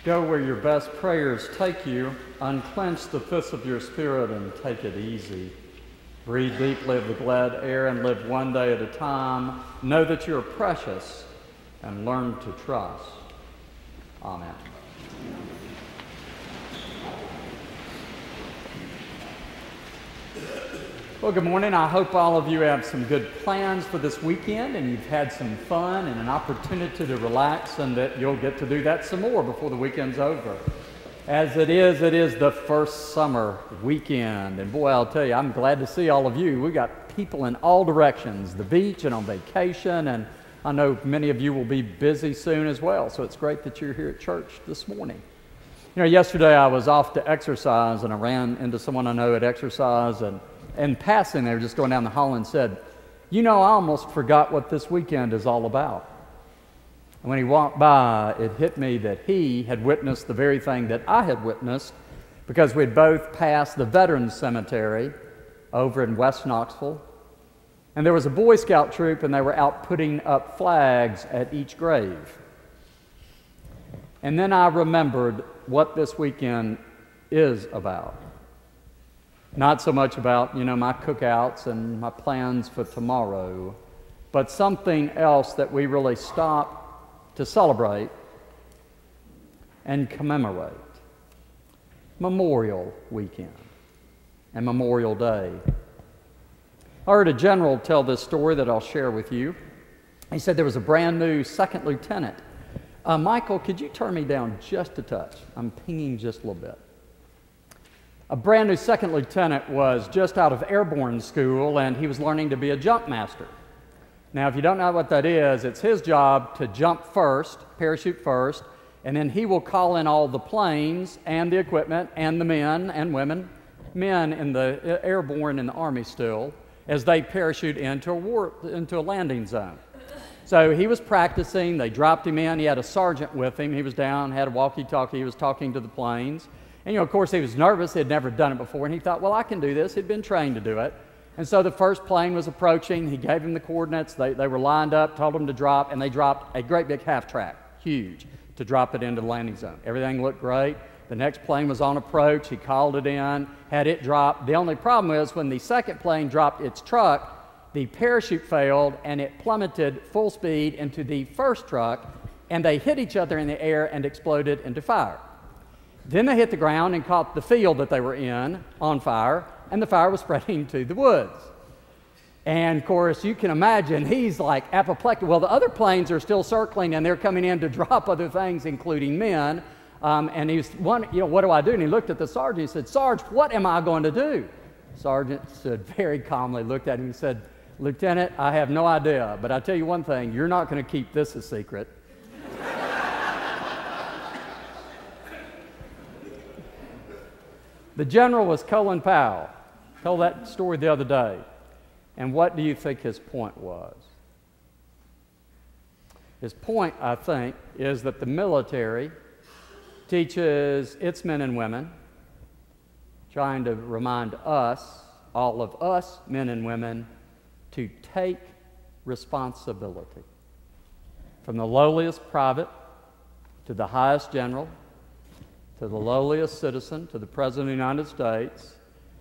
Go where your best prayers take you. Unclench the fists of your spirit and take it easy. Breathe deeply of the glad air and live one day at a time. Know that you are precious and learn to trust. Amen. Well, good morning. I hope all of you have some good plans for this weekend and you've had some fun and an opportunity to relax, and that you'll get to do that some more before the weekend's over. As it is the first summer weekend, and boy, I'll tell you, I'm glad to see all of you. We got people in all directions, the beach and on vacation, and I know many of you will be busy soon as well, so it's great that you're here at church this morning. You know, yesterday I was off to exercise, and I ran into someone I know at exercise, and passing, they were just going down the hall and said, "You know, I almost forgot what this weekend is all about." And when he walked by, it hit me that he had witnessed the very thing that I had witnessed, because we'd both passed the Veterans Cemetery over in West Knoxville, and there was a Boy Scout troop, and they were out putting up flags at each grave. And then I remembered what this weekend is about. Not so much about, my cookouts and my plans for tomorrow, but something else that we really stop to celebrate and commemorate. Memorial Weekend and Memorial Day. I heard a general tell this story that I'll share with you. He said there was a brand new second lieutenant. Michael, could you turn me down just a touch? I'm pinging just a little bit. A brand new second lieutenant was just out of airborne school, and he was learning to be a jump master. Now, if you don't know what that is, it's his job to jump first, parachute first, and then he will call in all the planes and the equipment and the men and women, men in the airborne in the Army still, as they parachute into a landing zone. So he was practicing, they dropped him in, he had a sergeant with him, he was down, had a walkie-talkie, he was talking to the planes. And, of course, he was nervous. He had never done it before, and he thought, well, I can do this. He'd been trained to do it. And so the first plane was approaching. He gave him the coordinates. They were lined up, told him to drop, and they dropped a great big half-track, huge, to drop it into the landing zone. Everything looked great. The next plane was on approach. He called it in, had it drop. The only problem was when the second plane dropped its truck, the parachute failed, and it plummeted full speed into the first truck, and they hit each other in the air and exploded into fire. Then they hit the ground and caught the field that they were in on fire, and the fire was spreading to the woods. And, of course, you can imagine he's like apoplectic. Well, the other planes are still circling, and they're coming in to drop other things, including men. And he's wondering, what do I do? And he looked at the sergeant. He said, "Sarge, what am I going to do?" Sergeant stood very calmly, looked at him and said, "Lieutenant, I have no idea, but I tell you one thing, you're not going to keep this a secret." The general was Colin Powell. Told that story the other day. And what do you think his point was? His point, I think, is that the military teaches its men and women, trying to remind us, all of us men and women, to take responsibility. From the lowliest private to the highest general, to the lowliest citizen, to the President of the United States,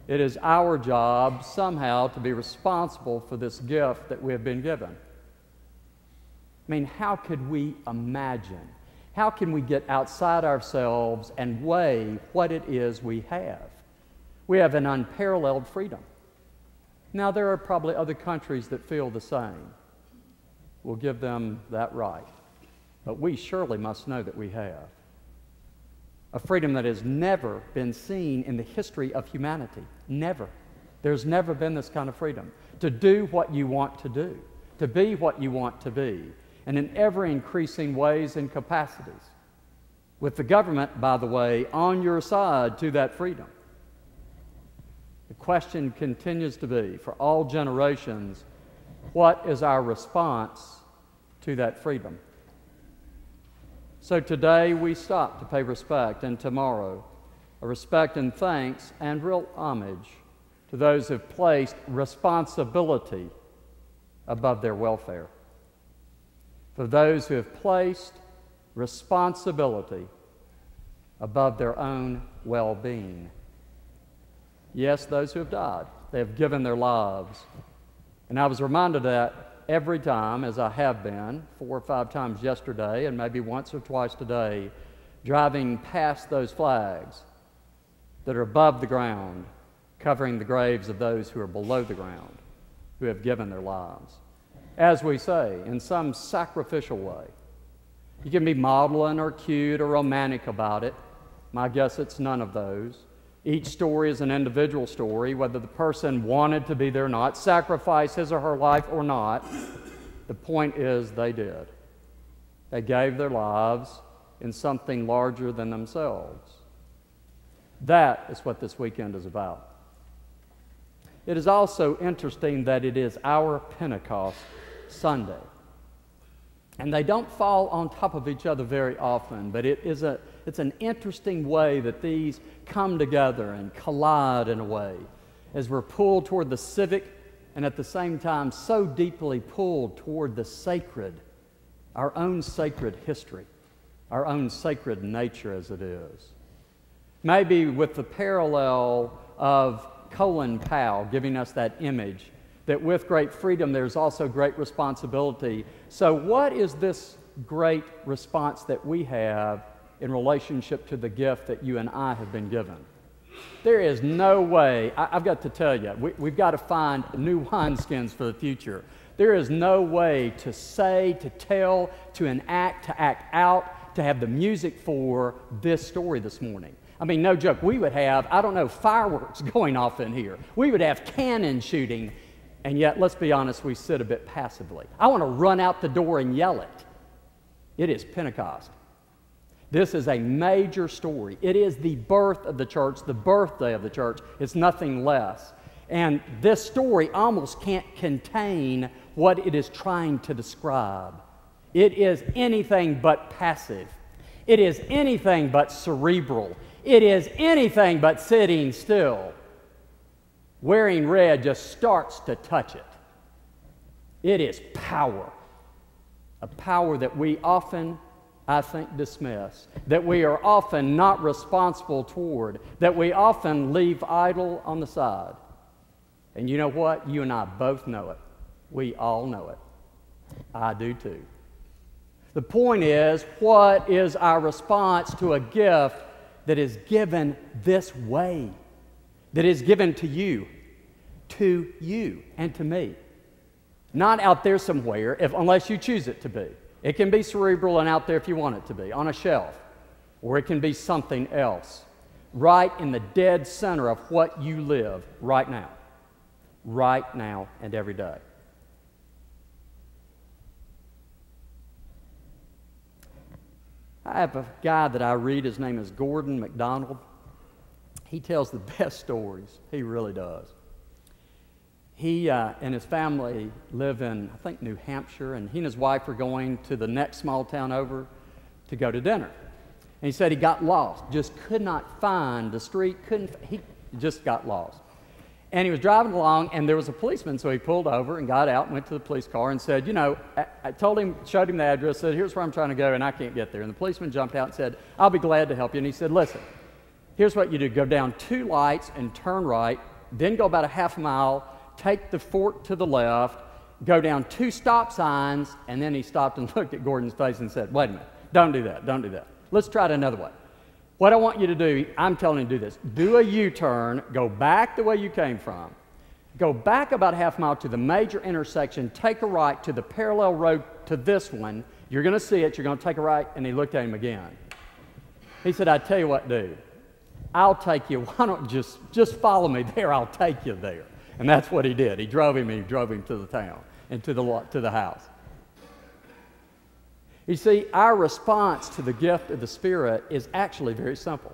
it is our job somehow to be responsible for this gift that we have been given. I mean, how could we imagine? How can we get outside ourselves and weigh what it is we have? We have an unparalleled freedom. Now, there are probably other countries that feel the same. We'll give them that right. But we surely must know that we have a freedom that has never been seen in the history of humanity. Never. There's never been this kind of freedom. To do what you want to do. To be what you want to be. And in ever-increasing ways and capacities. With the government, by the way, on your side to that freedom. The question continues to be, for all generations, what is our response to that freedom? So today we stop to pay respect, and tomorrow a respect and thanks and real homage to those who have placed responsibility above their welfare. For those who have placed responsibility above their own well-being. Yes, those who have died, they have given their lives. And I was reminded of that every time, as I have been 4 or 5 times yesterday and maybe once or twice today, driving past those flags that are above the ground, covering the graves of those who are below the ground, who have given their lives. As we say, in some sacrificial way. You can be maudlin or cute or romantic about it. My guess it's none of those. Each story is an individual story, whether the person wanted to be there or not, sacrifice his or her life or not. The point is they did. They gave their lives in something larger than themselves. That is what this weekend is about. It is also interesting that it is our Pentecost Sunday. And they don't fall on top of each other very often, but it's an interesting way that these come together and collide in a way as we're pulled toward the civic and at the same time so deeply pulled toward the sacred, our own sacred history, our own sacred nature as it is. Maybe with the parallel of Colin Powell giving us that image that with great freedom there's also great responsibility. So what is this great response that we have in relationship to the gift that you and I have been given? There is no way, I've got to tell you, we've got to find new wineskins for the future. There is no way to say, to tell, to enact, to act out, to have the music for this story this morning. I mean, no joke, we would have, I don't know, fireworks going off in here. We would have cannon shooting, and yet, let's be honest, we sit a bit passively. I want to run out the door and yell it. It is Pentecost. This is a major story. It is the birth of the church, the birthday of the church. It's nothing less. And this story almost can't contain what it is trying to describe. It is anything but passive. It is anything but cerebral. It is anything but sitting still. Wearing red just starts to touch it. It is power. A power that we often, I think, dismiss, that we are often not responsible toward, that we often leave idle on the side. And you know what? You and I both know it. We all know it. I do too. The point is, what is our response to a gift that is given this way, that is given to you and to me? Not out there somewhere, unless you choose it to be. It can be cerebral and out there if you want it to be, on a shelf. Or it can be something else, right in the dead center of what you live right now and every day. I have a guy that I read, his name is Gordon MacDonald. He tells the best stories. He really does. He and his family live in, I think, New Hampshire, and he and his wife are going to the next small town over to go to dinner. And he said he got lost, just could not find the street, he just got lost. And he was driving along, and there was a policeman, so he pulled over and got out and went to the police car and said, you know, I told him, showed him the address, said, here's where I'm trying to go, and I can't get there. And the policeman jumped out and said, I'll be glad to help you. And he said, listen, here's what you do. Go down 2 lights and turn right, then go about a half a mile, take the fork to the left, go down 2 stop signs, and then he stopped and looked at Gordon's face and said, wait a minute, don't do that. Let's try it another way. What I want you to do, I'm telling you to do this. Do a U-turn, go back the way you came from, go back about a half mile to the major intersection, take a right to the parallel road to this one. You're going to see it, you're going to take a right, and he looked at him again. He said, I tell you what, dude, I'll take you. Why don't just follow me there, I'll take you there. And that's what he did. He drove him to the town and to the house. You see, our response to the gift of the Spirit is actually very simple.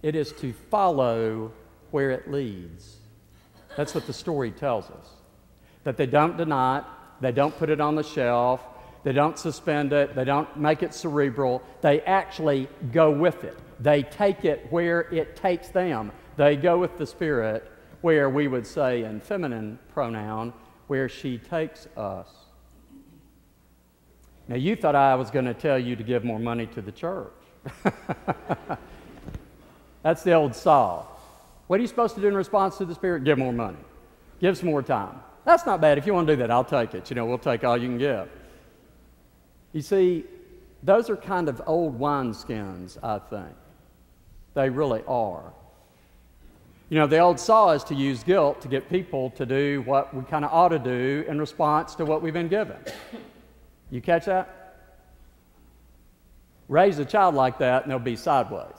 It is to follow where it leads. That's what the story tells us. That they don't deny it, they don't put it on the shelf, they don't suspend it, they don't make it cerebral, they actually go with it. They take it where it takes them. They go with the Spirit, where we would say in feminine pronoun, where she takes us. Now, you thought I was going to tell you to give more money to the church. That's the old saw. What are you supposed to do in response to the Spirit? Give more money. Give some more time. That's not bad. If you want to do that, I'll take it. We'll take all you can give. You see, those are kind of old wineskins, I think. They really are. The old saw is to use guilt to get people to do what we kind of ought to do in response to what we've been given. You catch that? Raise a child like that and they'll be sideways.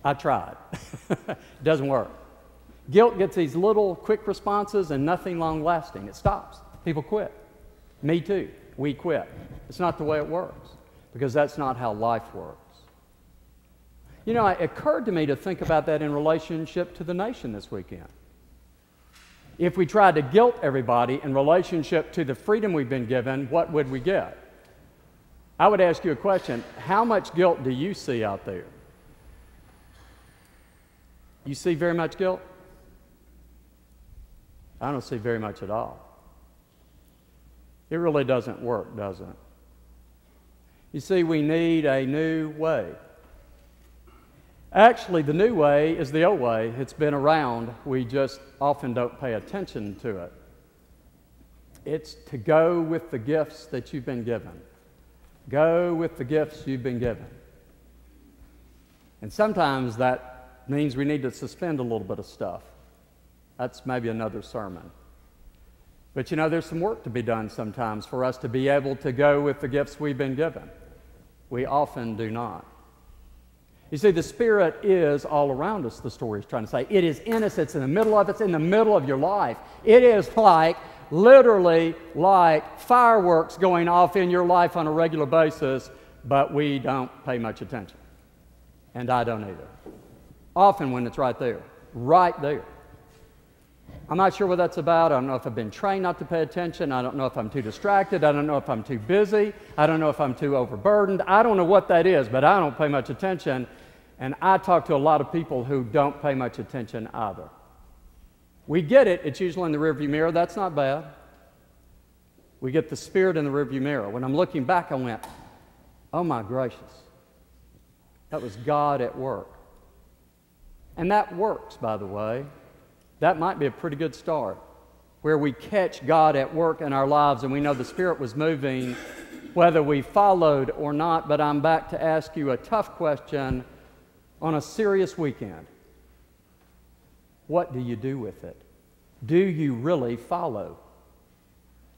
I tried. It doesn't work. Guilt gets these little quick responses and nothing long-lasting. It stops. People quit. Me too. We quit. It's not the way it works because that's not how life works. It occurred to me to think about that in relationship to the nation this weekend. If we tried to guilt everybody in relationship to the freedom we've been given, what would we get? I would ask you a question. How much guilt do you see out there? You see very much guilt? I don't see very much at all. It really doesn't work, does it? You see, we need a new way. Actually, the new way is the old way. It's been around. We just often don't pay attention to it. It's to go with the gifts that you've been given. Go with the gifts you've been given. And sometimes that means we need to suspend a little bit of stuff. That's maybe another sermon. But there's some work to be done sometimes for us to be able to go with the gifts we've been given. We often do not. You see, the Spirit is all around us, the story is trying to say. It is in us, it's in the middle of it, it's in the middle of your life. It is literally like fireworks going off in your life on a regular basis, but we don't pay much attention. And I don't either. Often when it's right there. I'm not sure what that's about. I don't know if I've been trained not to pay attention. I don't know if I'm too distracted. I don't know if I'm too busy. I don't know if I'm too overburdened. I don't know what that is, but I don't pay much attention. And I talk to a lot of people who don't pay much attention either. We get it. It's usually in the rearview mirror. That's not bad. We get the Spirit in the rearview mirror. When I'm looking back, I went, oh my gracious. That was God at work. And that works, by the way. That might be a pretty good start, where we catch God at work in our lives and we know the Spirit was moving, whether we followed or not. But I'm back to ask you a tough question on a serious weekend. What do you do with it? Do you really follow?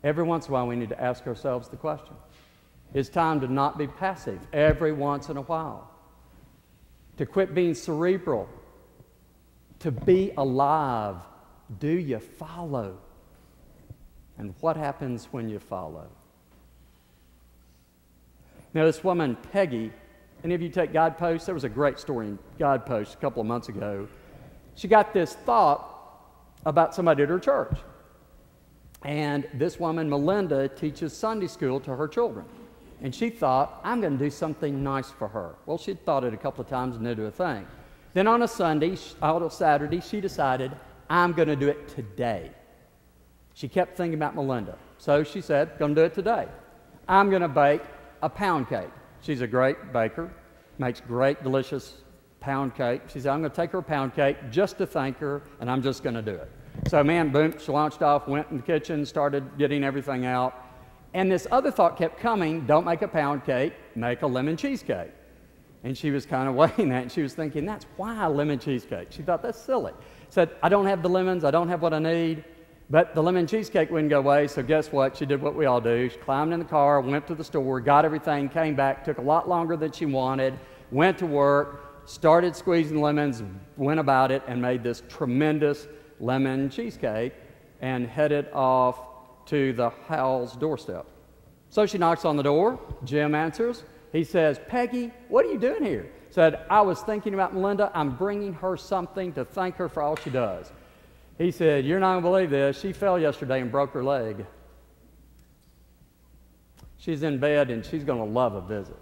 Every once in a while we need to ask ourselves the question. It's time to not be passive every once in a while. To quit being cerebral. To be alive. Do you follow? And what happens when you follow? Now, this woman, Peggy, any of you take Guideposts? There was a great story in Guideposts a couple of months ago. She got this thought about somebody at her church. And this woman, Melinda, teaches Sunday school to her children. And she thought, I'm going to do something nice for her. Well, she'd thought it a couple of times and didn't do a thing. Then on a Saturday, she decided, I'm going to do it today. She kept thinking about Melinda. So she said, going to do it today. I'm going to bake a pound cake. She's a great baker, makes great, delicious pound cake. She said, I'm going to take her a pound cake just to thank her, and I'm just going to do it. So, boom, she launched off, went in the kitchen, started getting everything out. And this other thought kept coming, don't make a pound cake, make a lemon cheesecake. And she was kind of weighing that, and she was thinking, that's why lemon cheesecake. She thought, that's silly. Said, I don't have the lemons, I don't have what I need, but the lemon cheesecake wouldn't go away, so guess what? She did what we all do. She climbed in the car, went to the store, got everything, came back, took a lot longer than she wanted, went to work, started squeezing lemons, went about it, and made this tremendous lemon cheesecake, and headed off to the Howells' doorstep. So she knocks on the door. Jim answers. He says, Peggy, what are you doing here? Said, I was thinking about Melinda. I'm bringing her something to thank her for all she does. He said, you're not going to believe this. She fell yesterday and broke her leg. She's in bed and she's going to love a visit.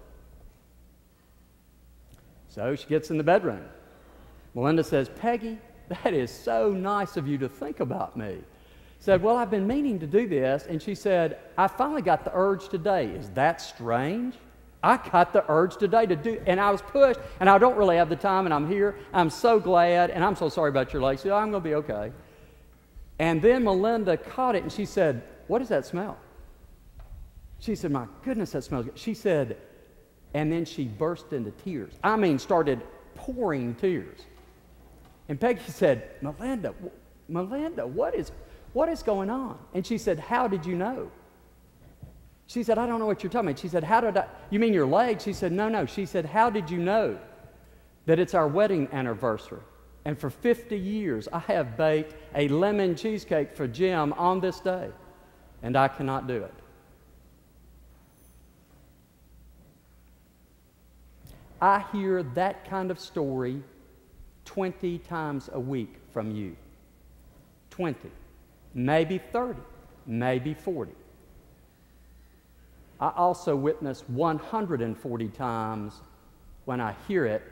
So she gets in the bedroom. Melinda says, Peggy, that is so nice of you to think about me. Said, well, I've been meaning to do this. And she said, I finally got the urge today. Is that strange? I got the urge today to do, and I was pushed, and I don't really have the time, and I'm here. I'm so glad, and I'm so sorry about your leg. She said, I'm going to be okay. And then Melinda caught it, and she said, what does that smell? She said, my goodness, that smells good. She said, and then she burst into tears. I mean, started pouring tears. And Peggy said, Melinda, what is going on? And she said, how did you know? She said, I don't know what you're talking about. She said, you mean your leg? She said, no. She said, how did you know that it's our wedding anniversary? And for 50 years, I have baked a lemon cheesecake for Jim on this day, and I cannot do it. I hear that kind of story 20 times a week from you. 20, maybe 30, maybe 40. I also witness 140 times when I hear it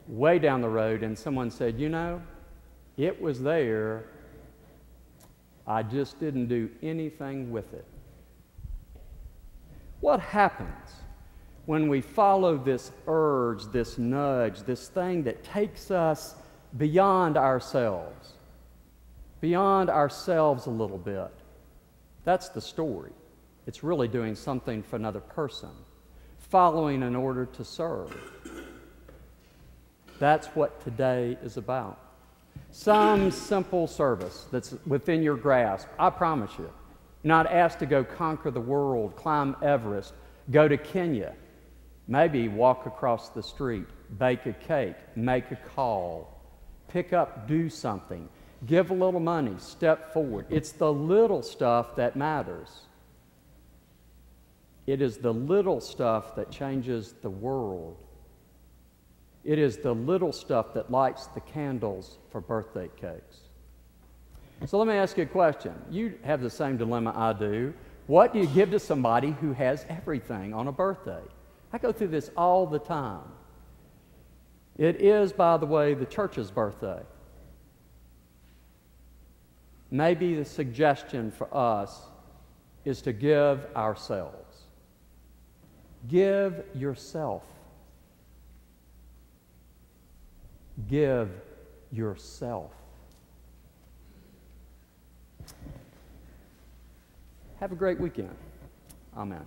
way down the road and someone said, you know, it was there, I just didn't do anything with it. What happens when we follow this urge, this nudge, this thing that takes us beyond ourselves a little bit? That's the story. It's really doing something for another person, following in order to serve. That's what today is about. Some simple service that's within your grasp. I promise you. You're not asked to go conquer the world, climb Everest, go to Kenya, maybe walk across the street, bake a cake, make a call, pick up, do something, give a little money, step forward. It's the little stuff that matters. It is the little stuff that changes the world. It is the little stuff that lights the candles for birthday cakes. So let me ask you a question. You have the same dilemma I do. What do you give to somebody who has everything on a birthday? I go through this all the time. It is, by the way, the church's birthday. Maybe the suggestion for us is to give ourselves. Give yourself. Give yourself. Have a great weekend. Amen.